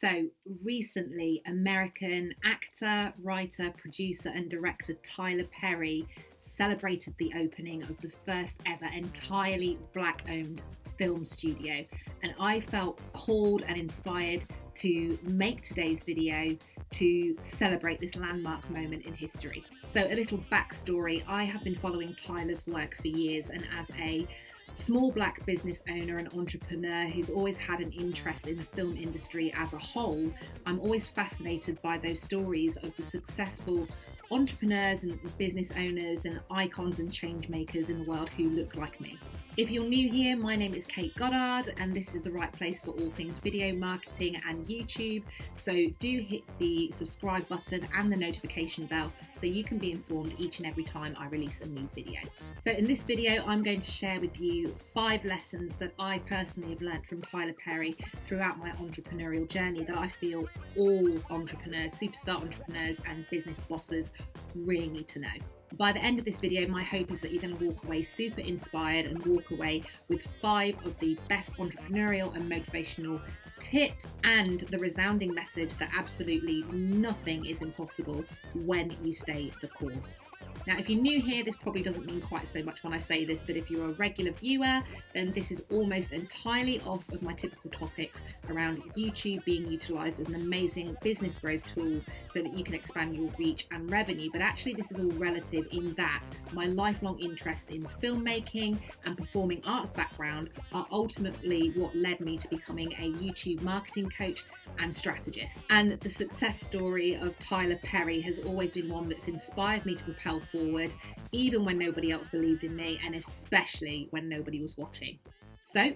So recently, American actor, writer, producer and director Tyler Perry celebrated the opening of the first ever entirely Black-owned film studio, and I felt called and inspired to make today's video to celebrate this landmark moment in history. So a little backstory: I have been following Tyler's work for years, and as a small Black business owner and entrepreneur who's always had an interest in the film industry as a whole, I'm always fascinated by those stories of the successful entrepreneurs and business owners and icons and change makers in the world who look like me. If you're new here, my name is Kate Goddard, and this is the right place for all things video marketing and YouTube. So do hit the subscribe button and the notification bell so you can be informed each and every time I release a new video. So in this video, I'm going to share with you 5 lessons that I personally have learned from Tyler Perry throughout my entrepreneurial journey that I feel all entrepreneurs, superstar entrepreneurs and business bosses really need to know. By the end of this video, my hope is that you're going to walk away super inspired and walk away with 5 of the best entrepreneurial and motivational tips and the resounding message that absolutely nothing is impossible when you stay the course. Now, if you're new here, this probably doesn't mean quite so much when I say this, but if you're a regular viewer, then this is almost entirely off of my typical topics around YouTube being utilised as an amazing business growth tool so that you can expand your reach and revenue. But actually, this is all relative in that my lifelong interest in filmmaking and performing arts background are ultimately what led me to becoming a YouTube marketing coach and strategist. And the success story of Tyler Perry has always been one that's inspired me to propel forward, even when nobody else believed in me, and especially when nobody was watching. So,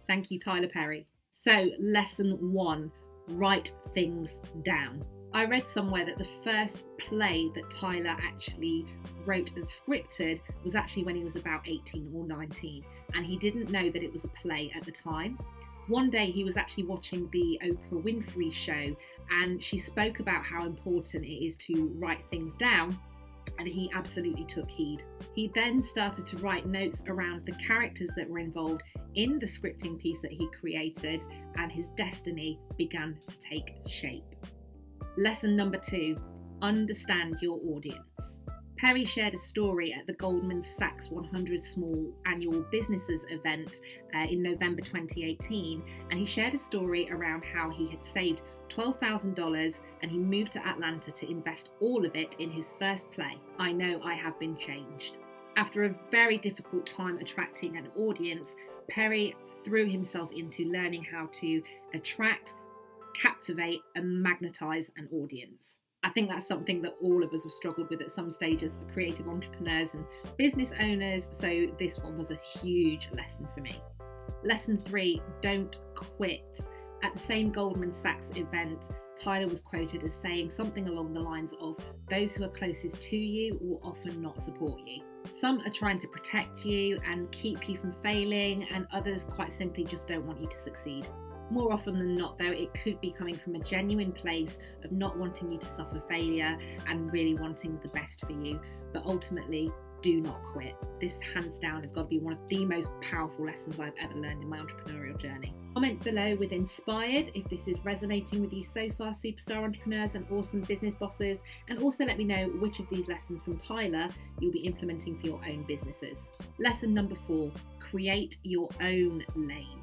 thank you, Tyler Perry. So, lesson 1, write things down. I read somewhere that the first play that Tyler actually wrote and scripted was actually when he was about 18 or 19, and he didn't know that it was a play at the time. One day he was actually watching the Oprah Winfrey show, and she spoke about how important it is to write things down, and he absolutely took heed. He then started to write notes around the characters that were involved in the scripting piece that he created, and his destiny began to take shape. Lesson number 2, understand your audience. Perry shared a story at the Goldman Sachs 100 Small Annual Businesses event in November 2018, and he shared a story around how he had saved $12,000 and he moved to Atlanta to invest all of it in his first play, I Know I Have Been Changed. After a very difficult time attracting an audience, Perry threw himself into learning how to attract, captivate and magnetize an audience. I think that's something that all of us have struggled with at some stage as creative entrepreneurs and business owners, so this one was a huge lesson for me. Lesson 3, don't quit. At the same Goldman Sachs event, Tyler was quoted as saying something along the lines of, "Those who are closest to you will often not support you. Some are trying to protect you and keep you from failing, and others quite simply just don't want you to succeed." More often than not, though, it could be coming from a genuine place of not wanting you to suffer failure and really wanting the best for you. But ultimately, do not quit. This, hands down, has got to be one of the most powerful lessons I've ever learned in my entrepreneurial journey. Comment below with inspired if this is resonating with you so far, superstar entrepreneurs and awesome business bosses. And also let me know which of these lessons from Tyler you'll be implementing for your own businesses. Lesson number 4, create your own lane.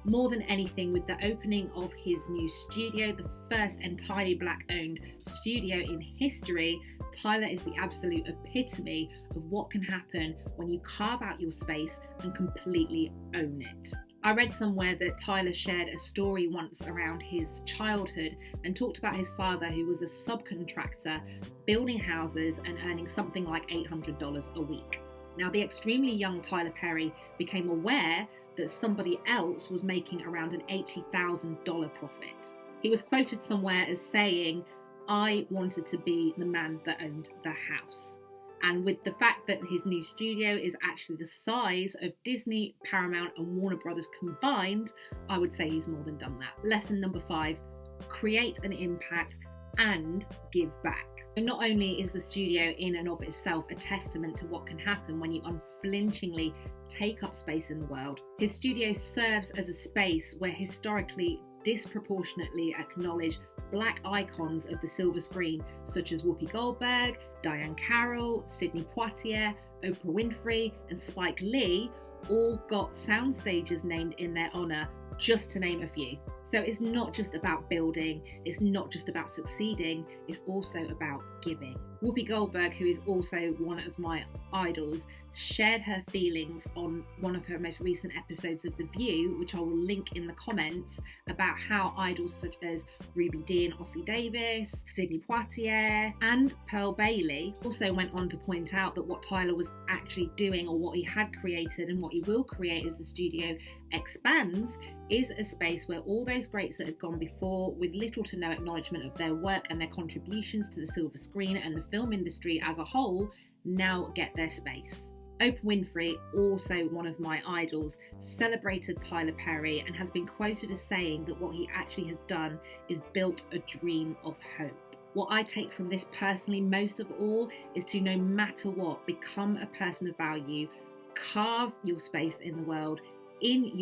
More than anything, with the opening of his new studio, the first entirely Black-owned studio in history, Tyler is the absolute epitome of what can happen when you carve out your space and completely own it. I read somewhere that Tyler shared a story once around his childhood and talked about his father, who was a subcontractor building houses and earning something like $800 a week. Now, the extremely young Tyler Perry became aware that somebody else was making around an $80,000 profit. He was quoted somewhere as saying, "I wanted to be the man that owned the house." And with the fact that his new studio is actually the size of Disney, Paramount and Warner Brothers combined, I would say he's more than done that. Lesson number 5, create an impact and give back. And not only is the studio in and of itself a testament to what can happen when you unflinchingly take up space in the world, his studio serves as a space where historically disproportionately acknowledge black icons of the silver screen, such as Whoopi Goldberg, Diahann Carroll, Sidney Poitier, Oprah Winfrey, and Spike Lee, all got soundstages named in their honour, just to name a few. So it's not just about building, it's not just about succeeding, it's also about giving. Whoopi Goldberg, who is also one of my idols, shared her feelings on one of her most recent episodes of The View, which I will link in the comments, about how idols such as Ruby Dee and Ossie Davis, Sidney Poitier and Pearl Bailey also went on to point out that what Tyler was actually doing, or what he had created and what he will create as the studio expands, is a space where all those greats that had gone before, with little to no acknowledgement of their work and their contributions to the silver screen and the film industry as a whole, now get their space. Oprah Winfrey, also one of my idols, celebrated Tyler Perry and has been quoted as saying that what he actually has done is built a dream of hope. What I take from this personally most of all is to, no matter what, become a person of value, carve your space in the world, in